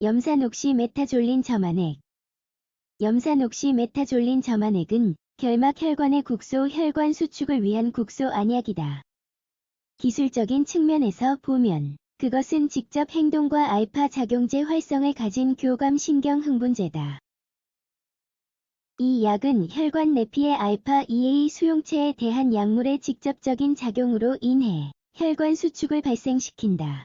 염산옥시메타졸린 점안액. 염산옥시메타졸린 점안액은 결막 혈관의 국소 혈관 수축을 위한 국소 안약이다. 기술적인 측면에서 보면 그것은 직접 행동과 알파 작용제 활성을 가진 교감 신경 흥분제다. 이 약은 혈관 내피의 알파 EA 수용체에 대한 약물의 직접적인 작용으로 인해 혈관 수축을 발생시킨다.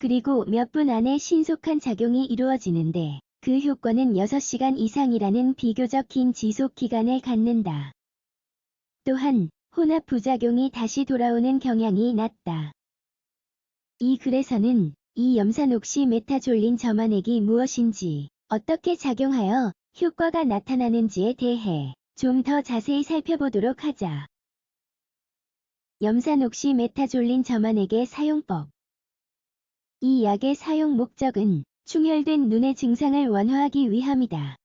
그리고 몇 분 안에 신속한 작용이 이루어지는데 그 효과는 6시간 이상이라는 비교적 긴 지속 기간을 갖는다. 또한 혼합 부작용이 다시 돌아오는 경향이 낮다. 이 글에서는 이 염산옥시메타졸린 점안액이 무엇인지, 어떻게 작용하여 효과가 나타나는지에 대해 좀 더 자세히 살펴보도록 하자. 염산옥시메타졸린 점안액의 사용법. 이 약의 사용 목적은 충혈된 눈의 증상을 완화하기 위함이다.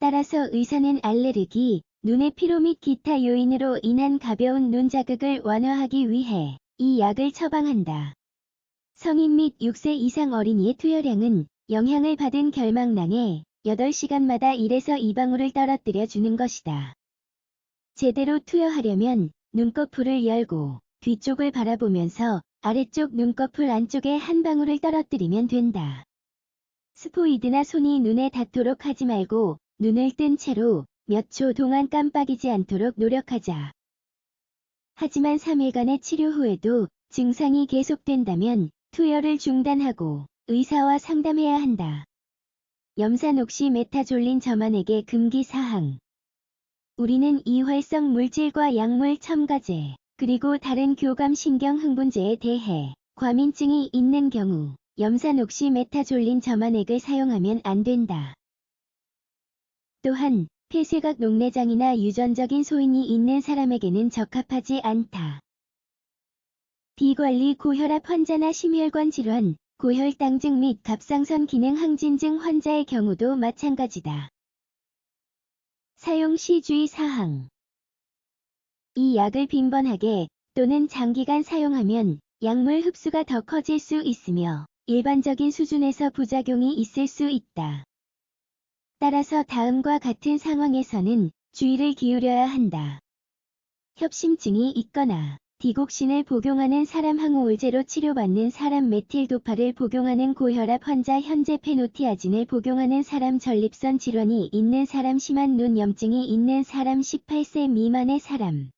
따라서 의사는 알레르기, 눈의 피로 및 기타 요인으로 인한 가벼운 눈 자극을 완화하기 위해 이 약을 처방한다. 성인 및 6세 이상 어린이의 투여량은 영향을 받은 결막낭에 8시간마다 1에서 2방울을 떨어뜨려 주는 것이다. 제대로 투여하려면 눈꺼풀을 열고 뒤쪽을 바라보면서 아래쪽 눈꺼풀 안쪽에 한 방울을 떨어뜨리면 된다. 스포이드나 손이 눈에 닿도록 하지 말고 눈을 뜬 채로 몇 초 동안 깜빡이지 않도록 노력하자. 하지만 3일간의 치료 후에도 증상이 계속된다면 투여를 중단하고 의사와 상담해야 한다. 염산옥시메타졸린 점안액의 금기사항. 우리는 이활성 물질과 약물 첨가제, 그리고 다른 교감신경 흥분제에 대해 과민증이 있는 경우 염산옥시메타졸린 점안액을 사용하면 안 된다. 또한 폐쇄각 녹내장이나 유전적인 소인이 있는 사람에게는 적합하지 않다. 비관리 고혈압 환자나 심혈관 질환, 고혈당증 및 갑상선 기능 항진증 환자의 경우도 마찬가지다. 사용 시 주의사항. 이 약을 빈번하게 또는 장기간 사용하면 약물 흡수가 더 커질 수 있으며 일반적인 수준에서 부작용이 있을 수 있다. 따라서 다음과 같은 상황에서는 주의를 기울여야 한다. 협심증이 있거나 디곡신을 복용하는 사람, 항우울제로 치료받는 사람, 메틸도파를 복용하는 고혈압 환자, 현재 페노티아진을 복용하는 사람, 전립선 질환이 있는 사람, 심한 눈 염증이 있는 사람, 18세 미만의 사람.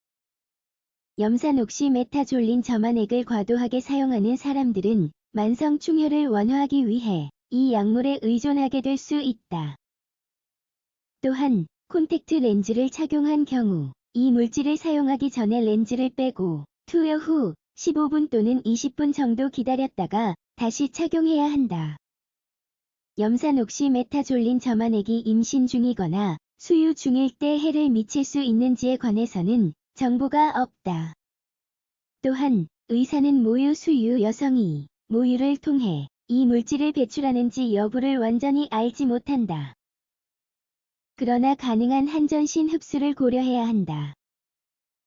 염산옥시메타졸린 점안액을 과도하게 사용하는 사람들은 만성 충혈을 완화하기 위해 이 약물에 의존하게 될 수 있다. 또한 콘택트 렌즈를 착용한 경우 이 물질을 사용하기 전에 렌즈를 빼고 투여 후 15분 또는 20분 정도 기다렸다가 다시 착용해야 한다. 염산옥시메타졸린 점안액이 임신 중이거나 수유 중일 때 해를 미칠 수 있는지에 관해서는 정보가 없다. 또한 의사는 모유 수유 여성이 모유를 통해 이 물질을 배출하는지 여부를 완전히 알지 못한다. 그러나 가능한 한전신 흡수를 고려해야 한다.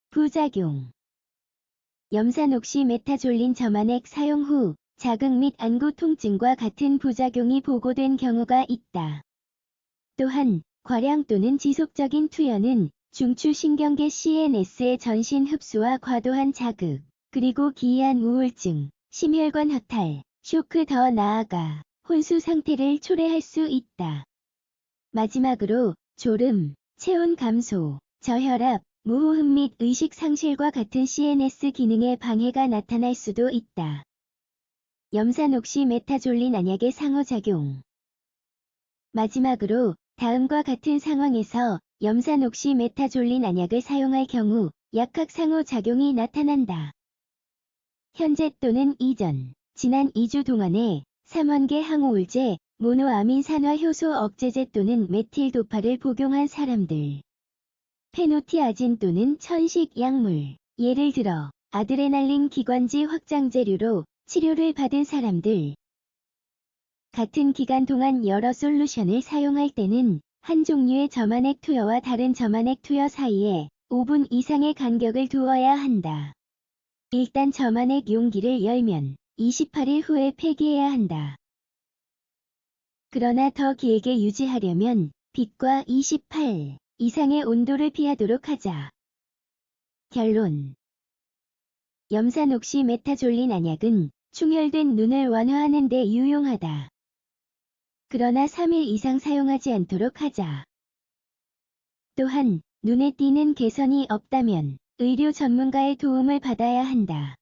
부작용. 염산옥시메타졸린 점안액 사용 후 자극 및 안구 통증과 같은 부작용이 보고된 경우가 있다. 또한 과량 또는 지속적인 투여는 중추신경계 CNS의 전신 흡수와 과도한 자극, 그리고 기이한 우울증, 심혈관 허탈, 쇼크, 더 나아가 혼수 상태를 초래할 수 있다. 마지막으로 졸음, 체온 감소, 저혈압, 무호흡 및 의식 상실과 같은 CNS 기능에 방해가 나타날 수도 있다. 염산옥시메타졸린 안약의 상호작용. 마지막으로 다음과 같은 상황에서 염산옥시메타졸린 안약을 사용할 경우 약학 상호작용이 나타난다. 현재 또는 이전, 지난 2주 동안에 3원계 항우울제, 모노아민산화 효소 억제제 또는 메틸도파를 복용한 사람들. 페노티아진 또는 천식 약물, 예를 들어 아드레날린 기관지 확장제류로 치료를 받은 사람들. 같은 기간 동안 여러 솔루션을 사용할 때는 한 종류의 점안액 투여와 다른 점안액 투여 사이에 5분 이상의 간격을 두어야 한다. 일단 점안액 용기를 열면 28일 후에 폐기해야 한다. 그러나 더 길게 유지하려면 빛과 28 이상의 온도를 피하도록 하자. 결론. 염산옥시메타졸린 안약은 충혈된 눈을 완화하는 데 유용하다. 그러나 3일 이상 사용하지 않도록 하자. 또한 눈에 띄는 개선이 없다면 의료 전문가의 도움을 받아야 한다.